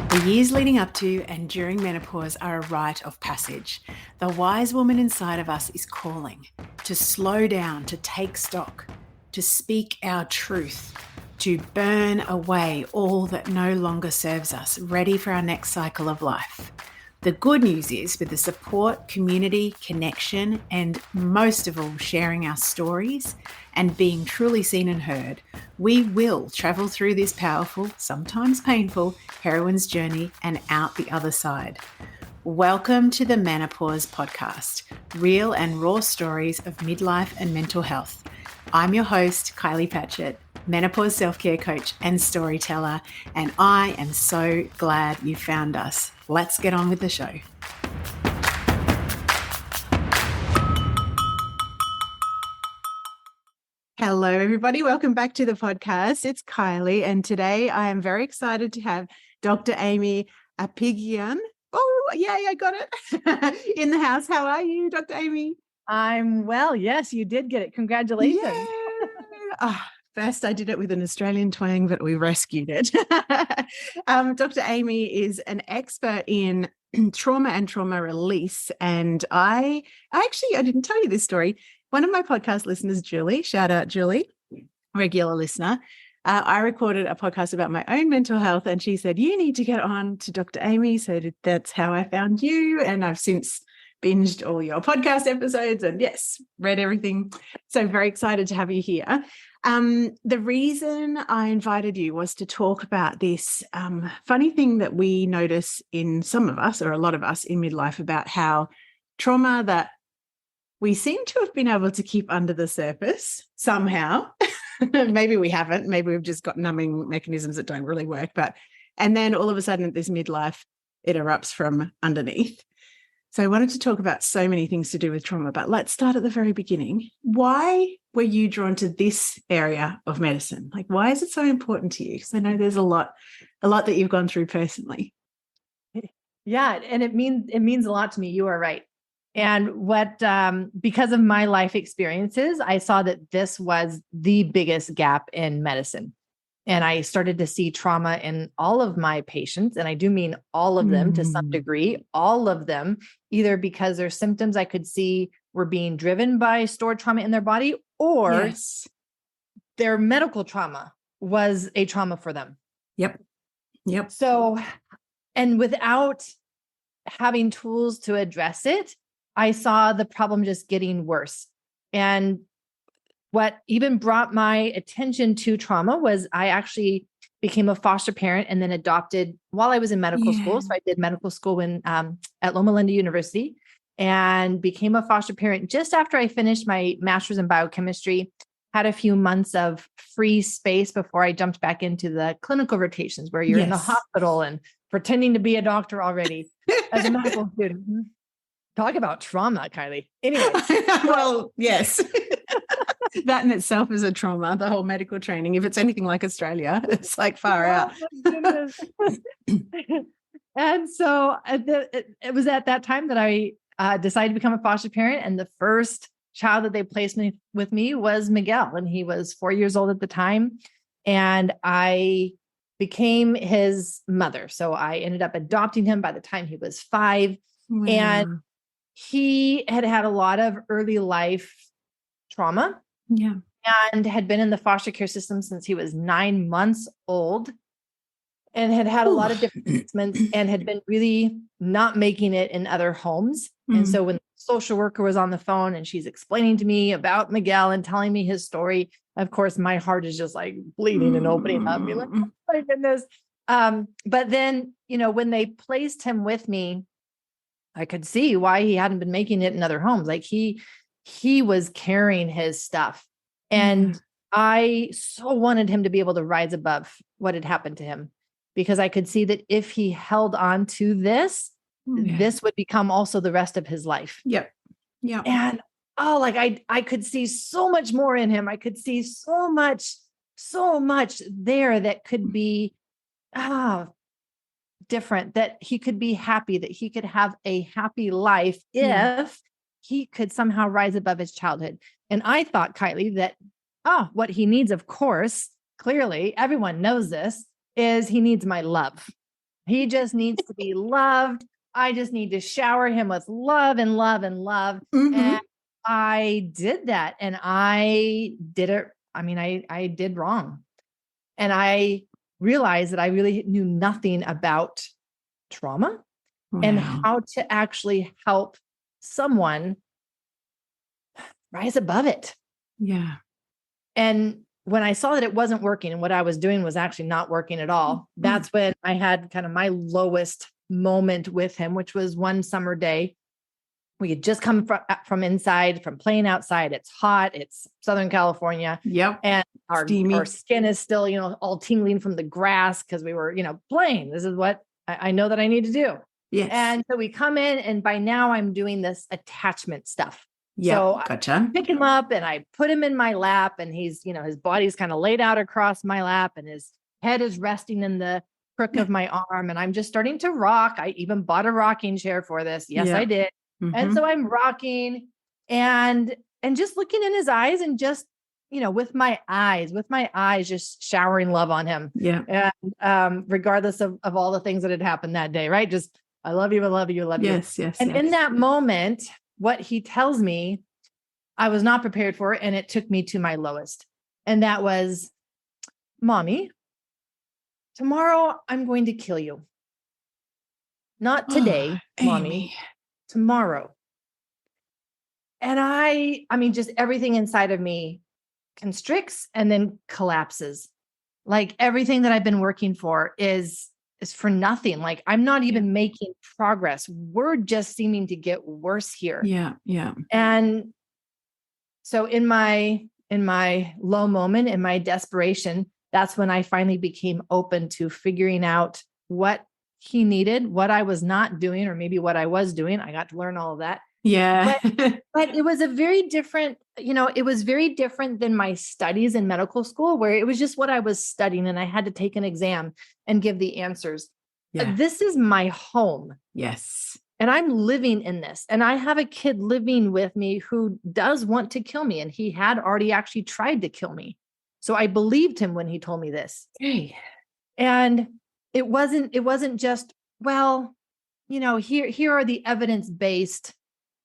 The years leading up to and during menopause are a rite of passage. The wise woman inside of us is calling to slow down, to take stock, to speak our truth, to burn away all that no longer serves us, ready for our next cycle of life. The good news is, with the support, community, connection, and most of all, sharing our stories and being truly seen and heard, we will travel through this powerful, sometimes painful, heroine's journey and out the other side. Welcome to the Menopause Podcast, real and raw stories of midlife and mental health. I'm your host, Kylie Patchett, menopause self-care coach and storyteller, and I am so glad you found us. Let's get on with the show. Hello, everybody. Welcome back to the podcast. It's Kylie, and today I am very excited to have Dr. Aimie Apigian. Oh, yay, I got it in the house. How are you, Dr. Aimie? I'm well. Yes, you did get it. Congratulations. First, I did it with an Australian twang, but we rescued it. Dr. Aimie is an expert in trauma and trauma release. And I didn't tell you this story. One of my podcast listeners, Julie, shout out Julie, regular listener, I recorded a podcast about my own mental health, and she said, you need to get on to Dr. Aimie. So that's how I found you. And I've since binged all your podcast episodes and yes, read everything. So very excited to have you here. The reason I invited you was to talk about this funny thing that we notice in some of us, or a lot of us in midlife, about how trauma that we seem to have been able to keep under the surface somehow. Maybe we haven't. Maybe we've just got numbing mechanisms that don't really work. And then all of a sudden at this midlife, it erupts from underneath. So I wanted to talk about so many things to do with trauma, but let's start at the very beginning. Why were you drawn to this area of medicine? Like, why is it so important to you? Because I know there's a lot that you've gone through personally. Yeah, and it means a lot to me. You are right. And because of my life experiences, I saw that this was the biggest gap in medicine. And I started to see trauma in all of my patients. And I do mean all of them to some degree, all of them, either because their symptoms I could see were being driven by stored trauma in their body, or their medical trauma was a trauma for them. Yep. So, and without having tools to address it, I saw the problem just getting worse. And what even brought my attention to trauma was I actually became a foster parent and then adopted while I was in medical school. So I did medical school at Loma Linda University and became a foster parent just after I finished my master's in biochemistry, had a few months of free space before I jumped back into the clinical rotations where you're in the hospital and pretending to be a doctor already as a medical student. Talk about trauma, Kylie. Anyway. Well, yes. That in itself is a trauma, the whole medical training. If it's anything like Australia, it's like far out. And so it was at that time that I decided to become a foster parent. And the first child that they placed with me was Miguel. And he was 4 years old at the time. And I became his mother. So I ended up adopting him by the time he was 5. Wow. And he had a lot of early life trauma. Yeah. And had been in the foster care system since he was 9 months old and had a lot of different treatments and had been really not making it in other homes. And so when the social worker was on the phone and she's explaining to me about Miguel and telling me his story, of course, my heart is just like bleeding and opening up. Be like, oh my goodness. But then, when they placed him with me, I could see why he hadn't been making it in other homes. Like he was carrying his stuff. And I so wanted him to be able to rise above what had happened to him, because I could see that if he held on to this, this would become also the rest of his life. Yep. Yeah. And I could see so much more in him. I could see so much there that could be different, that he could be happy, that he could have a happy life if he could somehow rise above his childhood. And I thought, Kylie, that, what he needs, of course, clearly, everyone knows this, is he needs my love. He just needs to be loved. I just need to shower him with love and love and love. And I did that. And I did it. I mean, I did wrong. And I realized that I really knew nothing about trauma and how to actually help someone rise above it. Yeah. And when I saw that it wasn't working and what I was doing was actually not working at all, that's when I had kind of my lowest moment with him, which was one summer day. We had just come from inside, from playing outside. It's hot. It's Southern California. Yep. And our skin is still, all tingling from the grass because we were, playing. This is what I know that I need to do. Yes. And so we come in, and by now I'm doing this attachment stuff. Yeah. So Gotcha. I pick him up and I put him in my lap, and he's, his body's kind of laid out across my lap, and his head is resting in the crook of my arm. And I'm just starting to rock. I even bought a rocking chair for this. Yes, I did. And so I'm rocking and just looking in his eyes and just, with my eyes, just showering love on him. Yeah. And regardless of all the things that had happened that day, right? Just, I love you. I love you. I love you. Yes. And in that moment, what he tells me, I was not prepared for it. And it took me to my lowest. And that was, Mommy, tomorrow I'm going to kill you. Not today, Mommy, tomorrow. And I mean, just everything inside of me constricts and then collapses. Like everything that I've been working for is for nothing. Like I'm not even making progress. We're just seeming to get worse here. Yeah. Yeah. And so in my low moment, in my desperation, that's when I finally became open to figuring out what he needed, what I was not doing, or maybe what I was doing. I got to learn all of that. Yeah. But it was a very different, it was very different than my studies in medical school, where it was just what I was studying and I had to take an exam and give the answers. Yeah. This is my home. Yes. And I'm living in this. And I have a kid living with me who does want to kill me. And he had already actually tried to kill me. So I believed him when he told me this. Okay. And it wasn't just, well, here are the evidence-based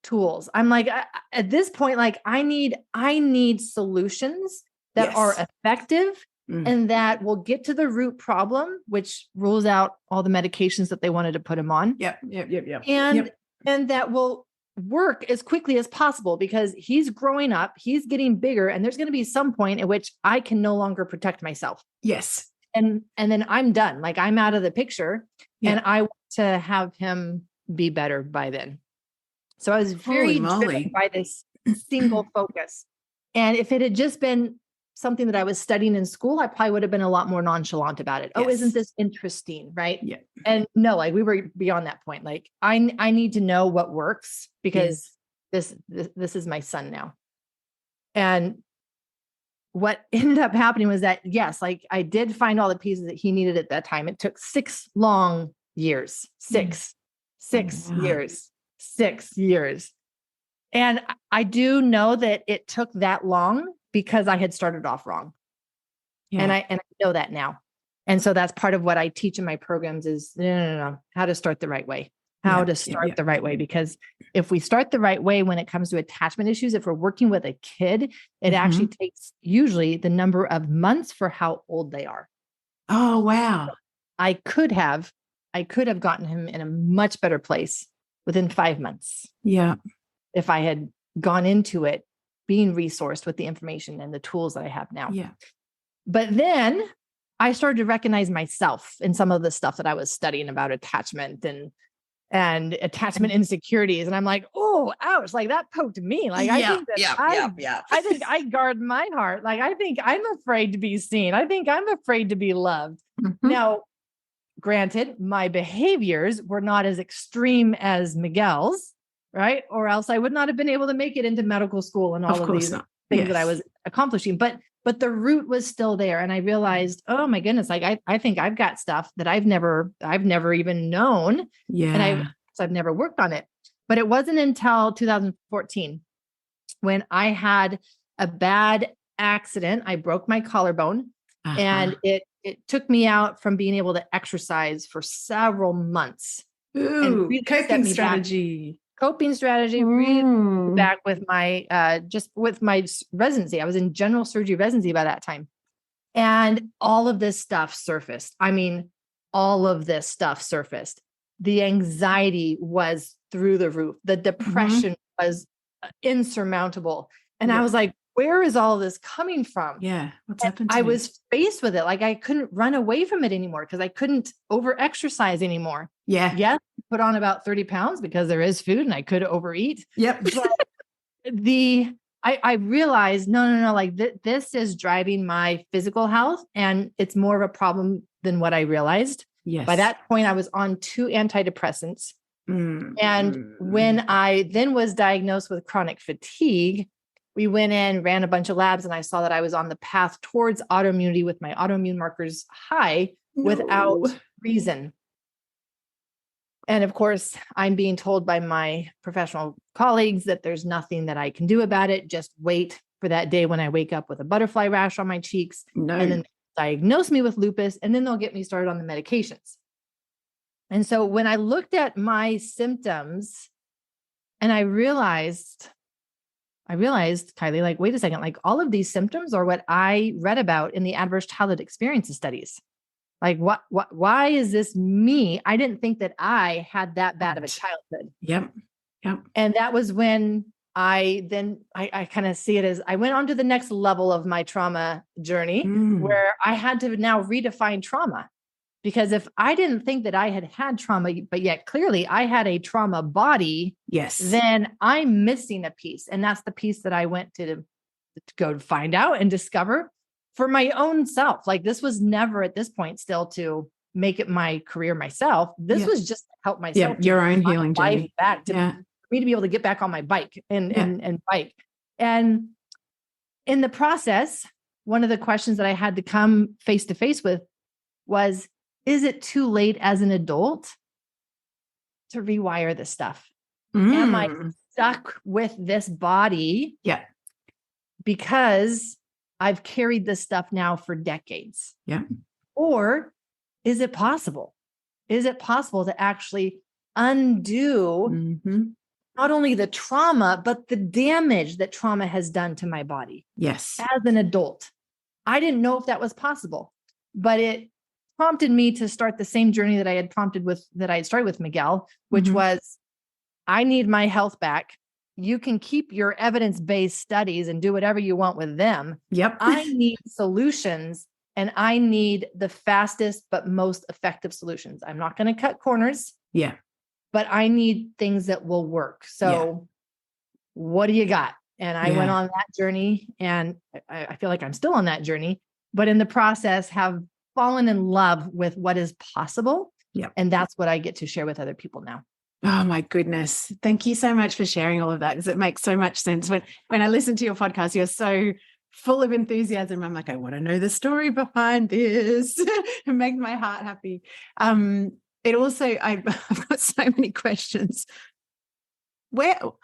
tools. I'm like, at this point, like I need solutions that are effective and that will get to the root problem, which rules out all the medications that they wanted to put him on. Yep. And that will work as quickly as possible because he's growing up, he's getting bigger, and there's going to be some point at which I can no longer protect myself. Yes. And then I'm done. Like I'm out of the picture and I want to have him be better by then. So I was very driven by this single focus. And if it had just been something that I was studying in school, I probably would have been a lot more nonchalant about it. Yes. Oh, isn't this interesting? Right. Yeah. And no, like we were beyond that point. Like I need to know what works because this is my son now. And what ended up happening was that, yes, like I did find all the pieces that he needed at that time. It took 6 long years, 6 years. And I do know that it took that long because I had started off wrong. Yeah. And I know that now. And so that's part of what I teach in my programs is no, how to start the right way, the right way. Because if we start the right way, when it comes to attachment issues, if we're working with a kid, it actually takes usually the number of months for how old they are. Oh, wow. So I could have gotten him in a much better place within 5 months. Yeah. If I had gone into it being resourced with the information and the tools that I have now. Yeah. But then I started to recognize myself in some of the stuff that I was studying about attachment and attachment insecurities. And I'm like, oh, ouch, like that poked me. Like I think I guard my heart. Like I think I'm afraid to be seen. I think I'm afraid to be loved. Now, granted, my behaviors were not as extreme as Miguel's, right? Or else I would not have been able to make it into medical school and all of these things that I was accomplishing. But the root was still there. And I realized, oh my goodness, like I think I've got stuff that I've never even known. Yeah. And I've never worked on it. But it wasn't until 2014 when I had a bad accident. I broke my collarbone and it it took me out from being able to exercise for several months. Ooh, really coping strategy. Coping strategy really back with my just with my residency. I was in general surgery residency by that time. And all of this stuff surfaced. I mean, all of this stuff surfaced. The anxiety was through the roof. The depression was insurmountable. And I was like, where is all this coming from? Yeah. What's happened to me? I me? was faced with it. Like I couldn't run away from it anymore because I couldn't over exercise anymore. Yeah. Yes. Put on about 30 pounds because there is food and I could overeat. Yep. I realized, no, like this is driving my physical health and it's more of a problem than what I realized. Yes. By that point, I was on 2 antidepressants. And when I then was diagnosed with chronic fatigue, we went in, ran a bunch of labs, and I saw that I was on the path towards autoimmunity with my autoimmune markers high without reason. And of course, I'm being told by my professional colleagues that there's nothing that I can do about it. Just wait for that day when I wake up with a butterfly rash on my cheeks. And then diagnose me with lupus, and then they'll get me started on the medications. And so when I looked at my symptoms and I realized, Kylie, like, wait a second, like all of these symptoms are what I read about in the adverse childhood experiences studies. Like why is this me? I didn't think that I had that bad of a childhood. Yep. And that was when I kind of see it as I went on to the next level of my trauma journey where I had to now redefine trauma. Because if I didn't think that I had trauma, but yet clearly I had a trauma body, then I'm missing a piece. And that's the piece that I went to go find out and discover for my own self. Like this was never at this point still to make it my career myself. This was just to help myself. Your own healing journey. Back to me to be able to get back on my bike and bike. And in the process, one of the questions that I had to come face to face with was, is it too late as an adult to rewire this stuff? Am I stuck with this body? Yeah. Because I've carried this stuff now for decades. Yeah. Or is it possible? Is it possible to actually undo not only the trauma, but the damage that trauma has done to my body? Yes. As an adult. I didn't know if that was possible, but it prompted me to start the same journey that I had started with Miguel, which was, I need my health back. You can keep your evidence-based studies and do whatever you want with them. Yep. I need solutions, and I need the fastest but most effective solutions. I'm not going to cut corners. Yeah. But I need things that will work. So what do you got? And I went on that journey, and I feel like I'm still on that journey, but in the process have fallen in love with what is possible. Yeah. And that's what I get to share with other people now. Oh my goodness. Thank you so much for sharing all of that, because it makes so much sense. When I listen to your podcast, you're so full of enthusiasm. I'm like, I want to know the story behind this. It makes my heart happy. It also, I've got so many questions. There's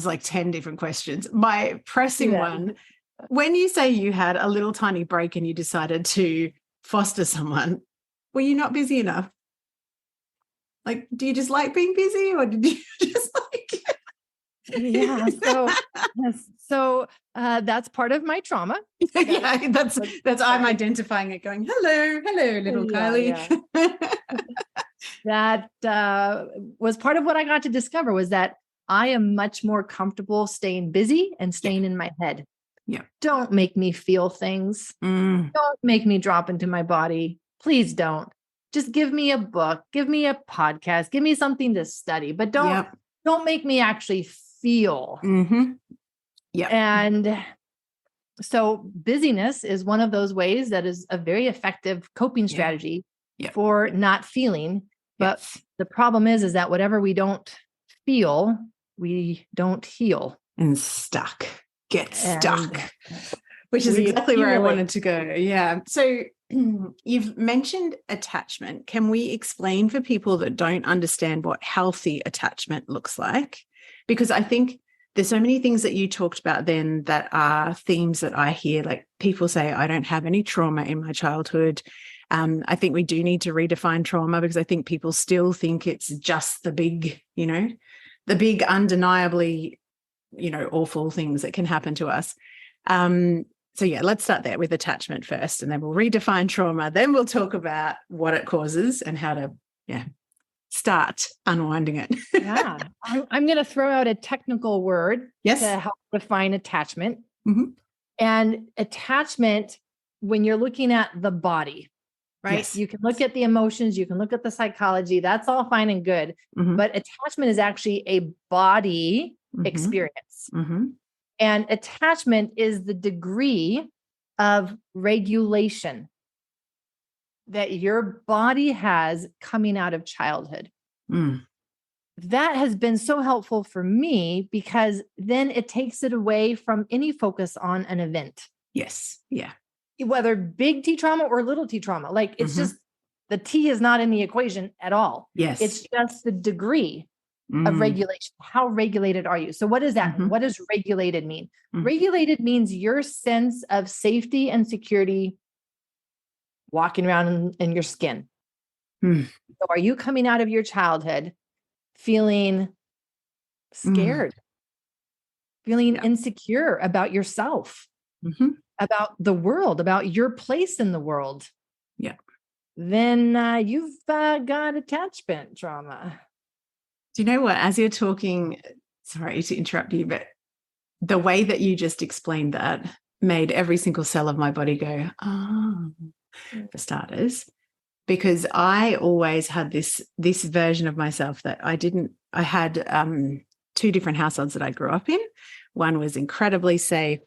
like 10 different questions. My pressing one, when you say you had a little tiny break and you decided to foster someone, were you not busy enough? Like, do you just like being busy, or did you just like... So that's part of my trauma. That's I'm identifying it, going, hello, little Kylie. That was part of what I got to discover, was that I am much more comfortable staying busy and staying in my head. Yeah. Don't make me feel things. Don't make me drop into my body. Please don't. Just give me a book, give me a podcast, give me something to study, but don't make me actually feel. Yeah. And so busyness is one of those ways that is a very effective coping strategy for not feeling. But the problem is that whatever we don't feel, we don't heal. And get stuck, which is exactly where I wanted to go. Yeah. So you've mentioned attachment. Can we explain for people that don't understand what healthy attachment looks like? Because I think there's so many things that you talked about then that are themes that I hear, like people say, I don't have any trauma in my childhood. I think we do need to redefine trauma, because I think people still think it's just the big, the big undeniably, awful things that can happen to us. So yeah, let's start there with attachment first, and then we'll redefine trauma. Then we'll talk about what it causes and how to, start unwinding it. Yeah. I'm going to throw out a technical word to help define attachment. Mm-hmm. And attachment, when you're looking at the body, right? Yes. You can look at the emotions, you can look at the psychology, that's all fine and good. Mm-hmm. But attachment is actually a body experience. Mm-hmm. And attachment is the degree of regulation that your body has coming out of childhood. That has been so helpful for me, because then it takes it away from any focus on an event. Yes. Yeah. Whether big T trauma or little T trauma, like it's just, the T is not in the equation at all. Yes. It's just the degree of regulation. How regulated are you? So what does that mean? What does regulated mean? Regulated means your sense of safety and security walking around in your skin. So are you coming out of your childhood feeling scared, feeling insecure about yourself, about the world, about your place in the world? Yeah. Then you've got attachment trauma. Do you know what? As you're talking, sorry to interrupt you, but the way that you just explained that made every single cell of my body go, oh, for starters. Because I always had this version of myself that I had 2 different households that I grew up in. One was incredibly safe,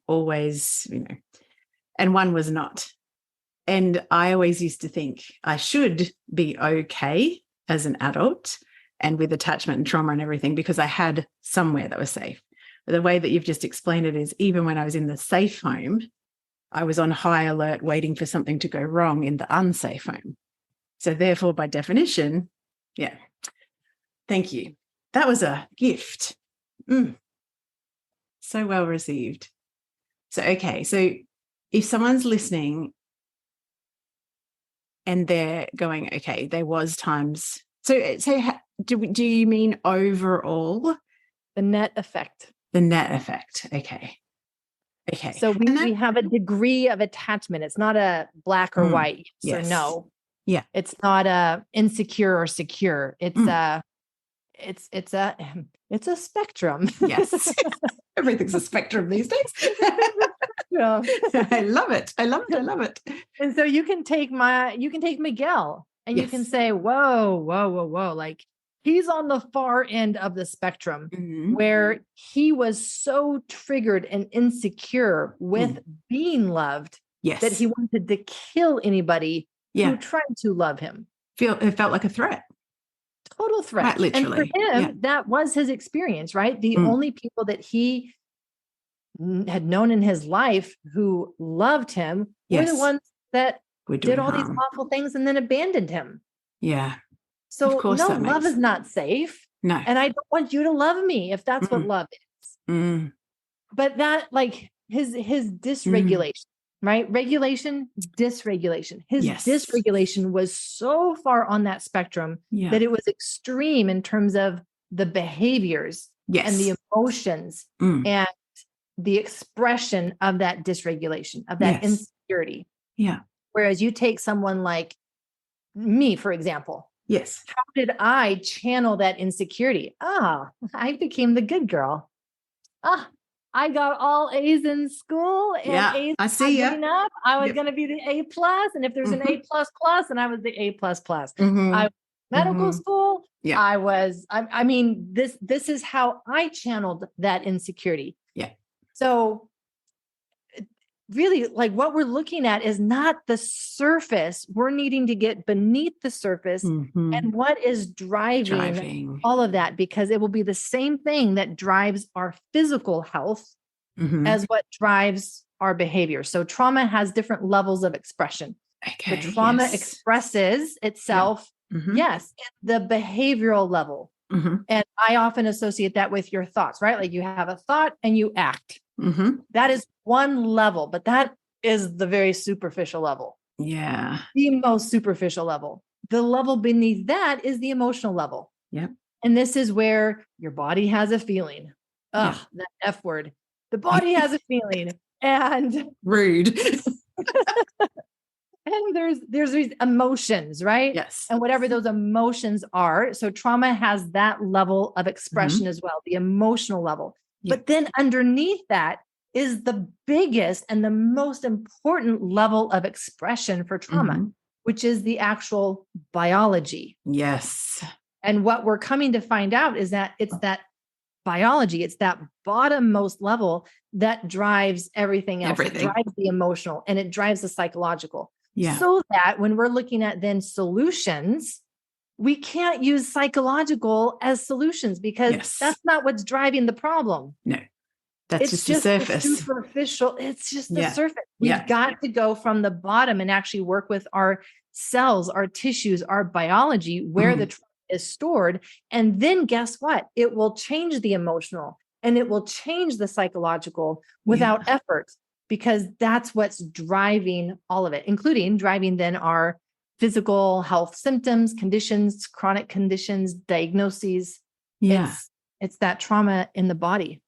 always, and one was not. And I always used to think I should be okay as an adult and with attachment and trauma and everything, because I had somewhere that was safe. But the way that you've just explained it is, even when I was in the safe home, I was on high alert waiting for something to go wrong in the unsafe home. So therefore, by definition, thank you. That was a gift. So well received. So, okay. So if someone's listening and they're going, okay, there was times. So do you mean overall? The net effect. The net effect. Okay. Okay. So we have a degree of attachment. It's not a black or white, yes or no. Yeah. It's not a insecure or secure. It's it's a spectrum. Yes. Everything's a spectrum these days. Yeah. I love it. I love it. And so you can take Miguel and you can say, whoa. Like, he's on the far end of the spectrum where he was so triggered and insecure with being loved that he wanted to kill anybody who tried to love him. It felt like a threat. Total threat. Right, literally. And for him, that was his experience, right? The only people that he had known in his life who loved him were the ones that did all these awful things and then abandoned him. Yeah. So no, love is not safe. No. And I don't want you to love me if that's what love is. But that, like, his dysregulation, right? Regulation, dysregulation. His dysregulation was so far on that spectrum that it was extreme in terms of the behaviors and the emotions and the expression of that dysregulation, of that insecurity. Yeah. Whereas you take someone like me, for example. Yes. How did I channel that insecurity? I became the good girl. I got all A's in school and A's I see you. Enough. I was going to be the A+, and if there's an A++, and I was the A++. I medical school. Yeah. I mean, this is how I channeled that insecurity. Yeah. So really, like, what we're looking at is not the surface. We're needing to get beneath the surface and what is driving all of that, because it will be the same thing that drives our physical health as what drives our behavior. So trauma has different levels of expression. Okay, the trauma expresses itself, at the behavioral level. And I often associate that with your thoughts, right? Like you have a thought and you act. That is one level, but that is the very superficial level. Yeah. The most superficial level. The level beneath that is the emotional level. Yep. And this is where your body has a feeling. Ugh, that F word. The body has a feeling. And rude. And there's these emotions, right? Yes. And whatever those emotions are. So trauma has that level of expression as well, the emotional level. Yep. But then underneath that is the biggest and the most important level of expression for trauma, which is the actual biology. Yes. And what we're coming to find out is that it's that biology, it's that bottommost level that drives everything else. It drives the emotional and it drives the psychological. Yeah. So that when we're looking at then solutions, we can't use psychological as solutions because that's not what's driving the problem. No, that's it's just the surface. The superficial. It's just the surface. We've got to go from the bottom and actually work with our cells, our tissues, our biology, where the trauma is stored. And then guess what? It will change the emotional and it will change the psychological without effort, because that's what's driving all of it, including driving then our physical health symptoms, conditions, chronic conditions, diagnoses. Yeah. It's that trauma in the body.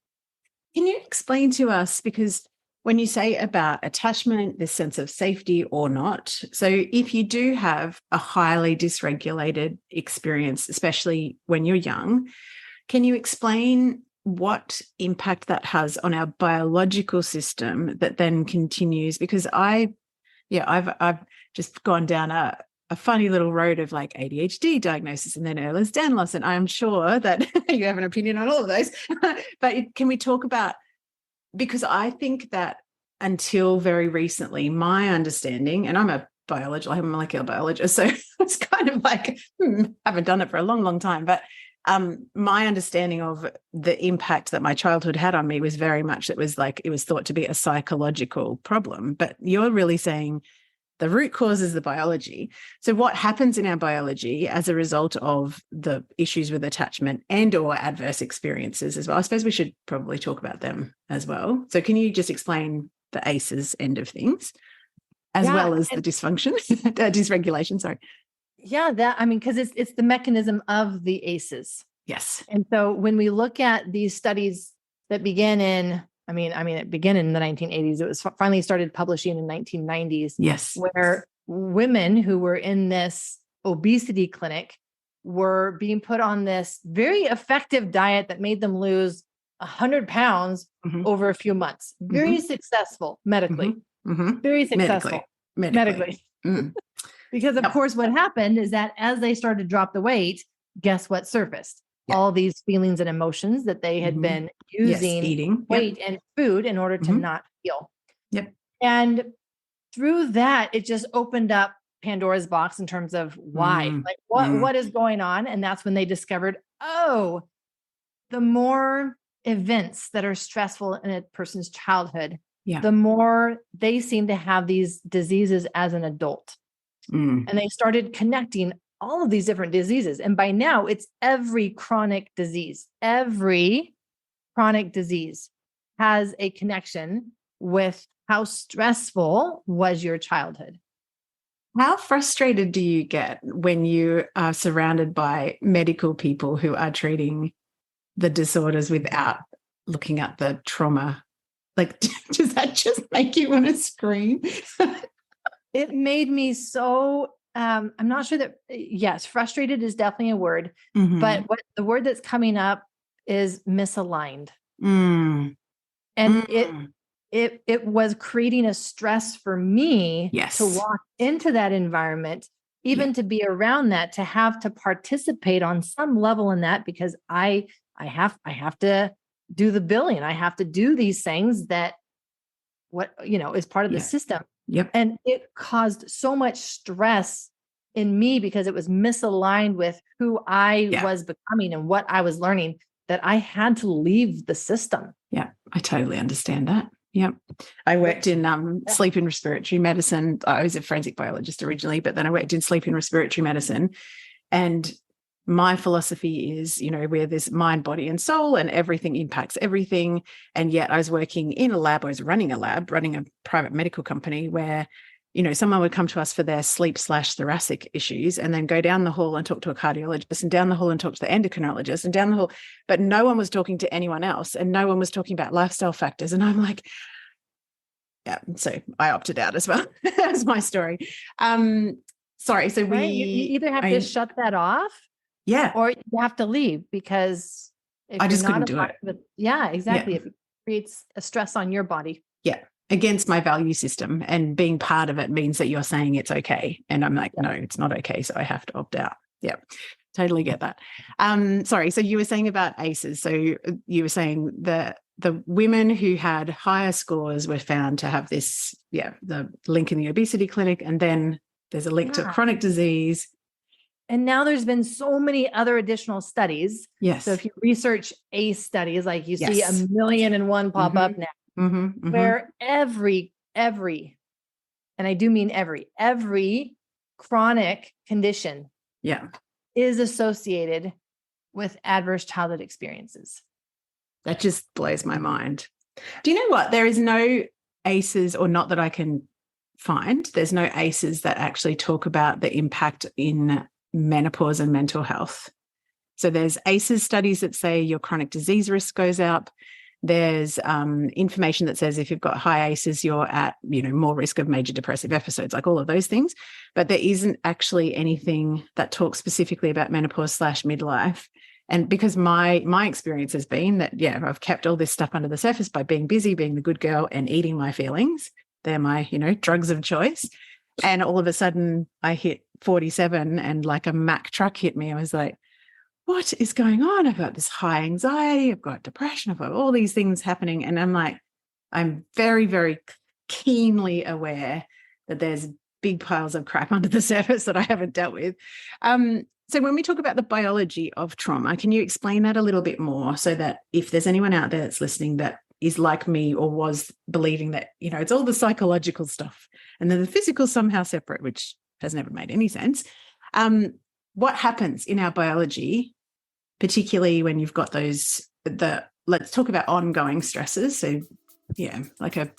Can you explain to us, because when you say about attachment, this sense of safety or not, so if you do have a highly dysregulated experience, especially when you're young, can you explain what impact that has on our biological system that then continues? Because I've just gone down a funny little road of like ADHD diagnosis and then Ehlers-Danlos, and I'm sure that you have an opinion on all of those. But can we talk about, because I think that until very recently, my understanding, and I'm a molecular biologist, so it's kind of like, haven't done it for a long, long time, but my understanding of the impact that my childhood had on me was very much, it was thought to be a psychological problem. But you're really saying the root cause is the biology. So what happens in our biology as a result of the issues with attachment and or adverse experiences as well? I suppose we should probably talk about them as well. So can you just explain the ACEs end of things as well as the dysregulation, sorry. Yeah, because it's the mechanism of the ACEs. Yes. And so when we look at these studies that began in, it began in the 1980s. It was finally started publishing in the 1990s. Yes. Where women who were in this obesity clinic were being put on this very effective diet that made them lose 100 pounds over a few months. Very successful medically. Very successful medically. Because of course, what happened is that as they started to drop the weight, guess what surfaced? All these feelings and emotions that they had been using eating weight and food in order to not feel. Yep. And through that, it just opened up Pandora's box in terms of why, what is going on? And that's when they discovered, the more events that are stressful in a person's childhood, the more they seem to have these diseases as an adult. And they started connecting all of these different diseases. And by now it's every chronic disease. Every chronic disease has a connection with how stressful was your childhood. How frustrated do you get when you are surrounded by medical people who are treating the disorders without looking at the trauma? Like, does that just make you want to scream? It made me so, I'm not sure that, yes, frustrated is definitely a word, but what the word that's coming up is misaligned. And it was creating a stress for me to walk into that environment, even to be around that, to have to participate on some level in that, because I have to do the billing. I have to do these things that is part of the system. Yep. And it caused so much stress in me because it was misaligned with who I was becoming and what I was learning, that I had to leave the system. Yeah, I totally understand that. Yep. I worked in sleep and respiratory medicine. I was a forensic biologist originally, but then I worked in sleep and respiratory medicine. And my philosophy is, we're this mind, body, and soul, and everything impacts everything. And yet I was working in a lab, I was running a private medical company where, someone would come to us for their sleep/thoracic issues and then go down the hall and talk to a cardiologist and down the hall and talk to the endocrinologist and down the hall. But no one was talking to anyone else and no one was talking about lifestyle factors. And I'm like, yeah, so I opted out as well. That's my story. Sorry. So you either have to shut that off. Yeah. Or you have to leave because if I just couldn't do it. Yeah, exactly. Yeah. It creates a stress on your body. Yeah. Against my value system, and being part of it means that you're saying it's okay. And I'm like, no, it's not okay. So I have to opt out. Yeah. Totally get that. Sorry. So you were saying about ACEs. So you were saying that the women who had higher scores were found to have this, the link in the obesity clinic. And then there's a link to chronic disease. And now there's been so many other additional studies. Yes. So if you research ACE studies, like you see 1,000,001 pop up now, where every, and I do mean every chronic condition is associated with adverse childhood experiences. That just blows my mind. Do you know what? There is no ACEs, or not that I can find, there's no ACEs that actually talk about the impact in menopause and mental health. So there's ACEs studies that say your chronic disease risk goes up. There's information that says if you've got high ACEs, you're at more risk of major depressive episodes, like all of those things. But there isn't actually anything that talks specifically about menopause/midlife. And because my experience has been that, I've kept all this stuff under the surface by being busy, being the good girl, and eating my feelings. They're my, drugs of choice. And all of a sudden I hit 47 and like a Mack truck hit me. I was like, what is going on? I've got this high anxiety. I've got depression. I've got all these things happening. And I'm like, I'm very, very keenly aware that there's big piles of crap under the surface that I haven't dealt with. So when we talk about the biology of trauma, can you explain that a little bit more so that if there's anyone out there that's listening that is like me or was believing that, it's all the psychological stuff and then the physical somehow separate, which has never made any sense. What happens in our biology, particularly when you've got let's talk about ongoing stresses. So like a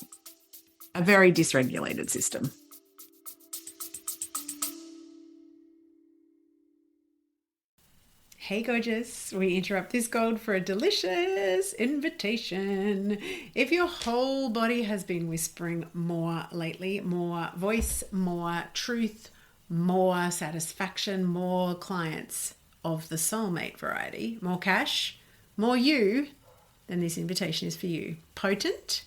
very dysregulated system. Hey gorgeous, we interrupt this gold for a delicious invitation. If your whole body has been whispering more lately, more voice, more truth, more satisfaction, more clients of the soulmate variety, more cash, more you, then this invitation is for you. Potent,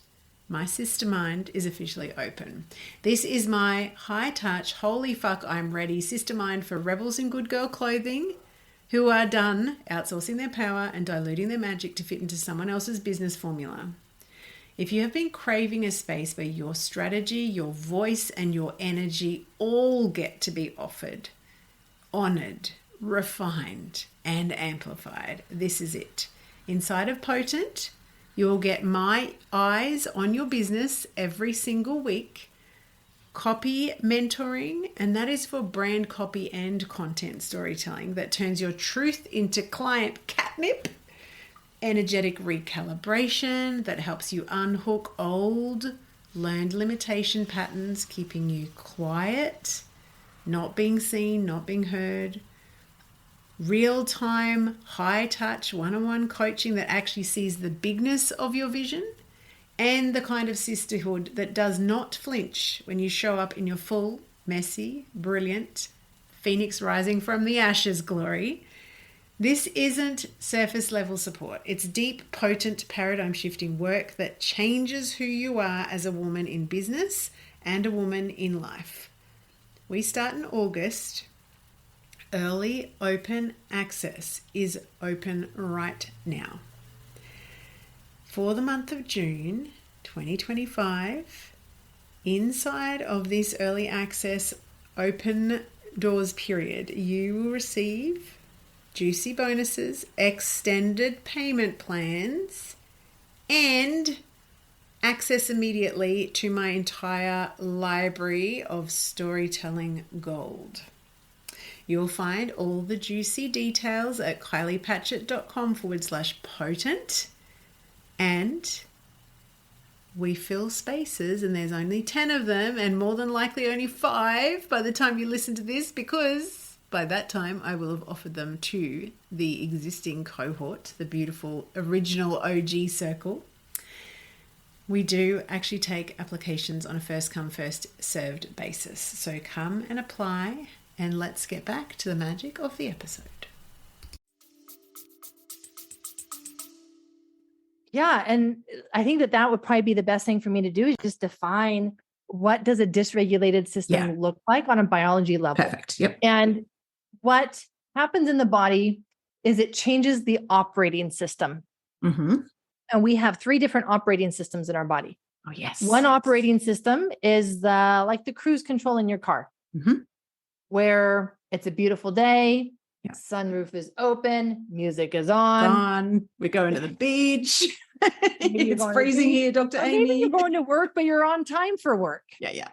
my sister mind is officially open. This is my high touch, holy fuck, I'm ready sister mind for rebels in good girl clothing who are done outsourcing their power and diluting their magic to fit into someone else's business formula. If you have been craving a space where your strategy, your voice, and your energy all get to be offered, honored, refined, and amplified, this is it. Inside of Potent, you'll get my eyes on your business every single week, copy mentoring, and that is for brand copy and content storytelling that turns your truth into client catnip, energetic recalibration that helps you unhook old learned limitation patterns, keeping you quiet, not being seen, not being heard, real-time, high-touch, one-on-one coaching that actually sees the bigness of your vision, and the kind of sisterhood that does not flinch when you show up in your full, messy, brilliant, phoenix rising from the ashes glory. This isn't surface level support. It's deep, potent, paradigm shifting work that changes who you are as a woman in business and a woman in life. We start in August. Early open access is open right now. For the month of June 2025, inside of this early access open doors period, you will receive juicy bonuses, extended payment plans, and access immediately to my entire library of storytelling gold. You'll find all the juicy details at kyliepatchett.com/potent. And we fill spaces, and there's only 10 of them, and more than likely only 5 by the time you listen to this, because by that time I will have offered them to the existing cohort, the beautiful original OG circle. We do actually take applications on a first come, first served basis. So come and apply, and let's get back to the magic of the episode. Yeah. And I think that would probably be the best thing for me to do, is just define, what does a dysregulated system look like on a biology level? Perfect. Yep. And what happens in the body is it changes the operating system. Mm-hmm. And we have 3 different operating systems in our body. Oh, yes. One operating system is the cruise control in your car, where it's a beautiful day, sunroof is open, music is on. We're going to the beach. It's freezing here, Dr. Aimie. Maybe you're going to work, but you're on time for work. Yeah.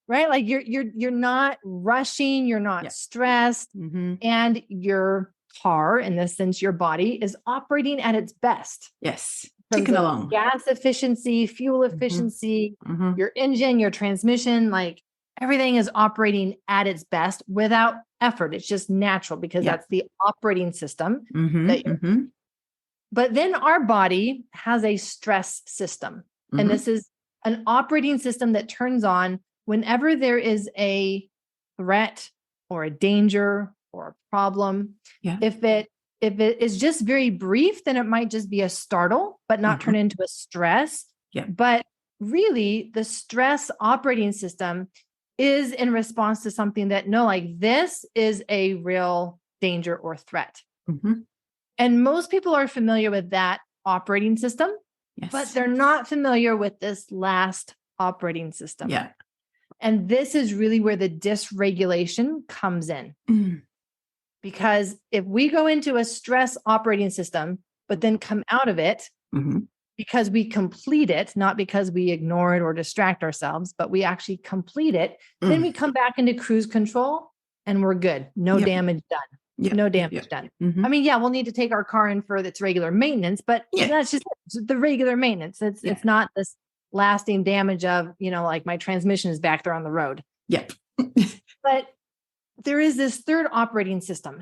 Right? Like you're not rushing, you're not stressed, and your car, in this sense, your body, is operating at its best. Yes. Ticking along. Gas efficiency, fuel efficiency, your engine, your transmission, like everything is operating at its best without effort. It's just natural, because that's the operating system. But then our body has a stress system. And this is an operating system that turns on whenever there is a threat or a danger or a problem. If it is just very brief, then it might just be a startle, but not turn into a stress. But really, the stress operating system is in response to something that, no, like, this is a real danger or threat. And most people are familiar with that operating system, but they're not familiar with this last operating system. And this is really where the dysregulation comes in. Because if we go into a stress operating system, but then come out of it because we complete it, not because we ignore it or distract ourselves, but we actually complete it, then we come back into cruise control and we're good. No damage done. No damage done. I mean, we'll need to take our car in for its regular maintenance, but that's just the regular maintenance. It's not this lasting damage of, like my transmission is back there on the road. But there is this third operating system.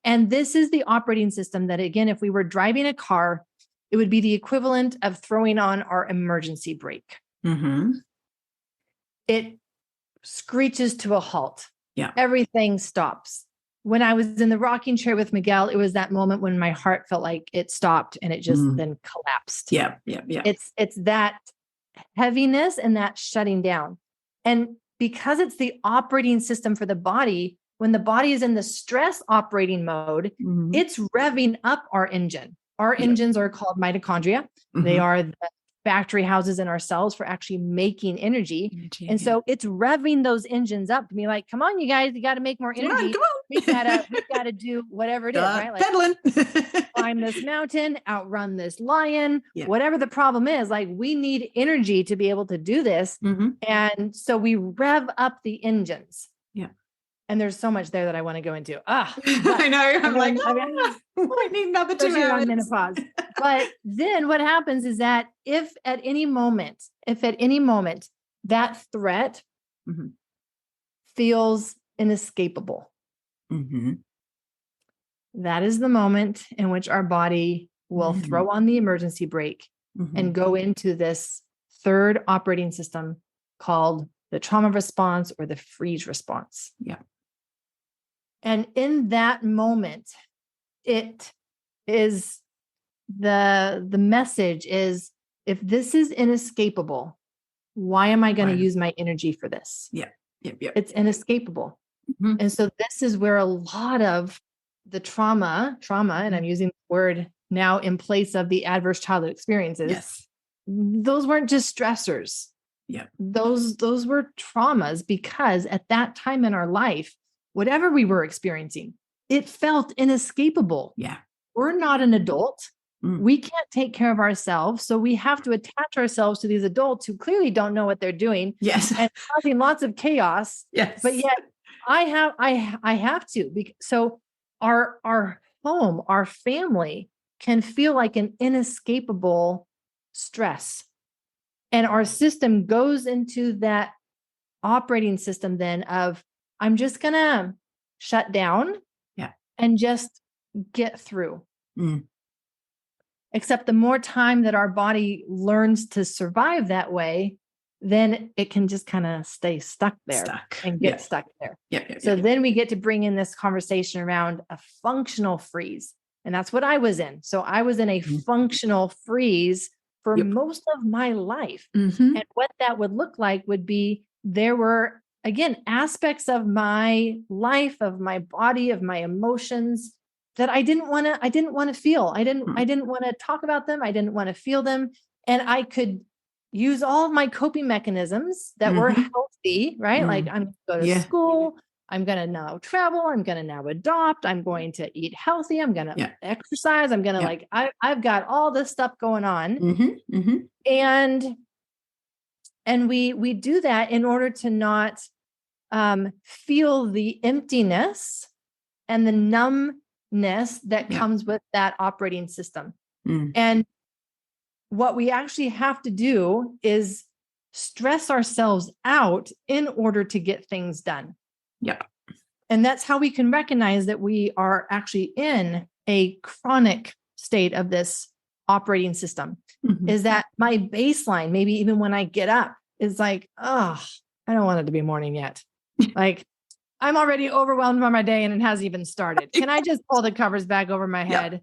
And this is the operating system that, again, if we were driving a car, it would be the equivalent of throwing on our emergency brake. It screeches to a halt. Everything stops. When I was in the rocking chair with Miguel, it was that moment when my heart felt like it stopped and it just then collapsed. It's that heaviness and that shutting down. And because it's the operating system for the body, when the body is in the stress operating mode, it's revving up our engine. Our engines are called mitochondria. They are the factory houses in our cells for actually making energy. And so it's revving those engines up to be like, come on, you guys, you got to make more energy. Come on. We gotta do whatever it is, right? Like, pedaling. climb this mountain, outrun this lion, whatever the problem is. Like, we need energy to be able to do this. And so we rev up the engines. And there's so much there that I want to go into. I know. I'm like, I need another 2 hours. On menopause. But then what happens is that if at any moment that threat feels inescapable, that is the moment in which our body will throw on the emergency brake and go into this third operating system called the trauma response or the freeze response. And in that moment, it is the message is, if this is inescapable, why am I going to use my energy for this? It's inescapable. And so this is where a lot of the trauma, and I'm using the word now in place of the adverse childhood experiences. Those weren't just stressors. Those were traumas, because at that time in our life, whatever we were experiencing, it felt inescapable. We're not an adult. We can't take care of ourselves. So we have to attach ourselves to these adults who clearly don't know what they're doing. And causing lots of chaos. But yet I have to. So our home, our family can feel like an inescapable stress. And our system goes into that operating system then of, I'm just going to shut down and just get through. Except the more time that our body learns to survive that way, then it can just kind of stay stuck there and get stuck there. So then we get to bring in this conversation around a functional freeze. And that's what I was in. So I was in a functional freeze for most of my life. And what that would look like would be, there were, again, aspects of my life, of my body, of my emotions that I didn't want to feel. I didn't want to talk about them. I didn't want to feel them. And I could use all of my coping mechanisms that were healthy, right? Like, I'm going to go to school. I'm going to now travel. I'm going to now adopt. I'm going to eat healthy. I'm going to exercise. I'm going to I've got all this stuff going on. And we do that in order to not feel the emptiness and the numbness that comes with that operating system. And what we actually have to do is stress ourselves out in order to get things done. And that's how we can recognize that we are actually in a chronic state of this operating system. Is that my baseline, maybe even when I get up, is like, oh, I don't want it to be morning yet. Like, I'm already overwhelmed by my day and it hasn't even started. Can I just pull the covers back over my head?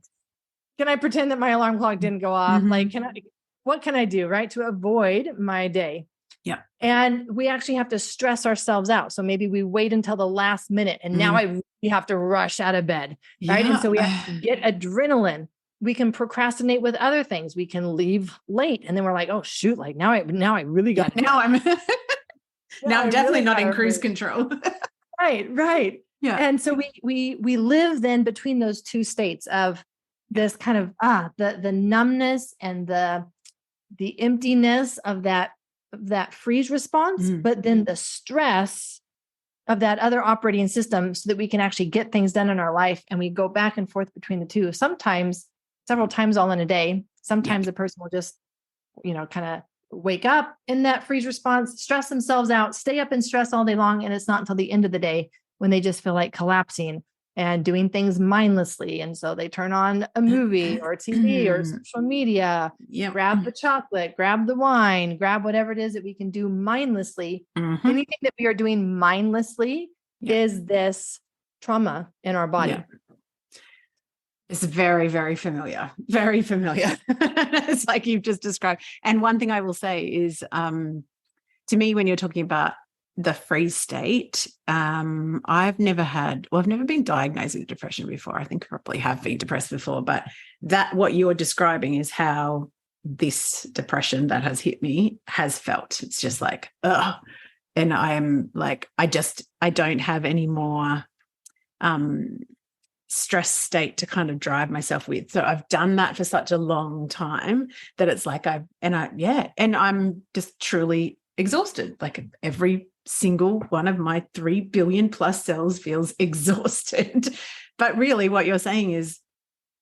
Can I pretend that my alarm clock didn't go off? Like, what can I do, right, to avoid my day? And we actually have to stress ourselves out. So maybe we wait until the last minute and now I really have to rush out of bed, right? And so we have to get adrenaline. We can procrastinate with other things. We can leave late. And then we're like, oh shoot, like now I really got now I'm definitely not in cruise control. Right. Yeah. And so we live then between those two states of this kind of the numbness and the emptiness of that freeze response, but then the stress of that other operating system, so that we can actually get things done in our life. And we go back and forth between the two. Sometimes several times all in a day. Sometimes a person will just, kind of wake up in that freeze response, stress themselves out, stay up and stress all day long. And it's not until the end of the day when they just feel like collapsing and doing things mindlessly. And so they turn on a movie or TV or social media, grab the chocolate, grab the wine, grab whatever it is that we can do mindlessly. Anything that we are doing mindlessly is this trauma in our body. It's very, very familiar. Very familiar. It's like you've just described. And one thing I will say is, to me, when you're talking about the freeze state, I've never been diagnosed with depression before. I think I probably have been depressed before, but that what you're describing is how this depression that has hit me has felt. It's just like, ugh. And I am like, I don't have any more stress state to kind of drive myself with. So I've done that for such a long time that it's like and I'm just truly exhausted. Like every single one of my 3 billion plus cells feels exhausted. But really what you're saying is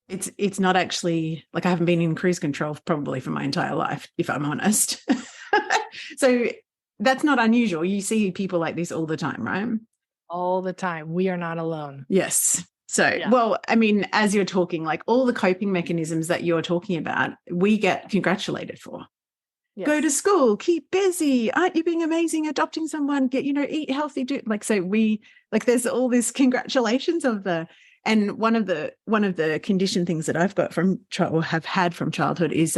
it's not actually like, I haven't been in cruise control probably for my entire life, if I'm honest. So that's not unusual. You see people like this all the time, right? All the time. We are not alone. Yes. So, well, I mean, as you're talking, like all the coping mechanisms that you're talking about, we get congratulated for. Yes. Go to school, keep busy. Aren't you being amazing? Adopting someone, eat healthy. There's all this congratulations and one of the conditioned things that I've got have had from childhood is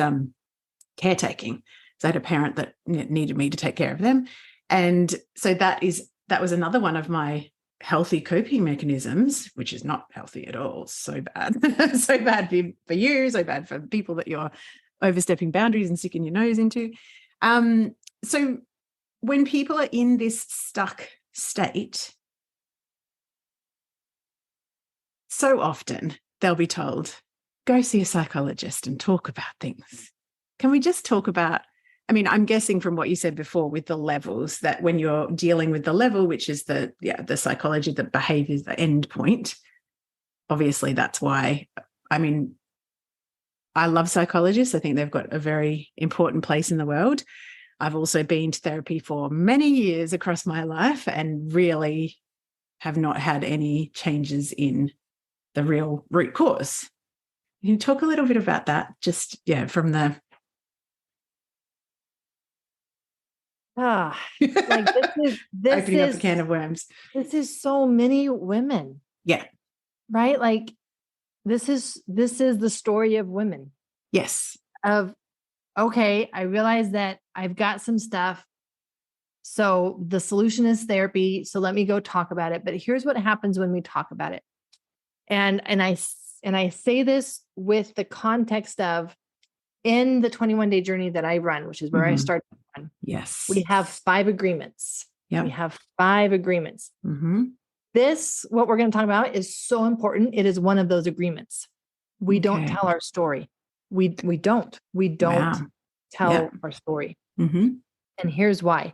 caretaking. So I had a parent that needed me to take care of them. And so that was another one of my healthy coping mechanisms, which is not healthy at all. So bad. So bad for you, so bad for people that you're overstepping boundaries and sticking your nose into. So when people are in this stuck state, so often they'll be told, go see a psychologist and talk about things. Can we just talk about I mean, I'm guessing from what you said before with the levels, that when you're dealing with the level, which is the psychology, the behavior, the end point, obviously that's why, I mean, I love psychologists. I think they've got a very important place in the world. I've also been to therapy for many years across my life and really have not had any changes in the real root cause. Can you talk a little bit about that? Just, from the... Like this opening is up a can of worms. This is so many women. Yeah. Right? Like this is the story of women. Yes. Of, okay, I realize that I've got some stuff. So the solution is therapy. So let me go talk about it. But here's what happens when we talk about it. And I say this with the context of, in the 21-day journey that I run, which is where I started to run. Yes. We have 5 agreements. Yeah. We have 5 agreements. This, what we're going to talk about, is so important. It is one of those agreements. We don't tell our story. We don't tell our story. And here's why.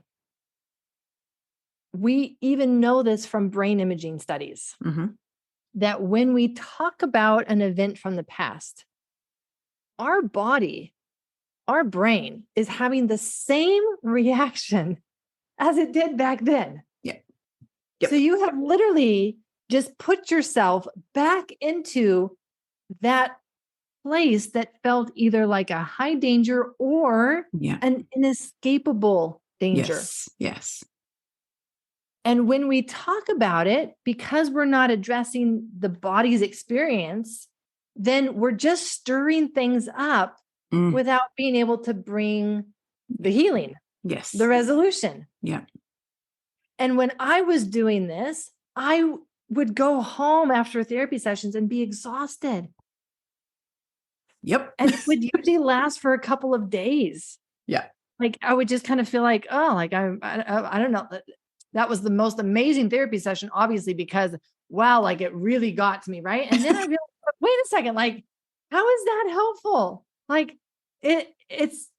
We even know this from brain imaging studies, that when we talk about an event from the past, our body, our brain is having the same reaction as it did back then. So you have literally just put yourself back into that place that felt either like a high danger or an inescapable danger. Yes. And when we talk about it, because we're not addressing the body's experience, then we're just stirring things up without being able to bring the healing, the resolution. And when I was doing this, I would go home after therapy sessions and be exhausted. And it would usually last for a couple of days. Like I would just kind of feel like, oh, like I don't know. That was the most amazing therapy session, obviously, because wow, like it really got to me, right? And then I realized, wait a second, like, how is that helpful? Like it's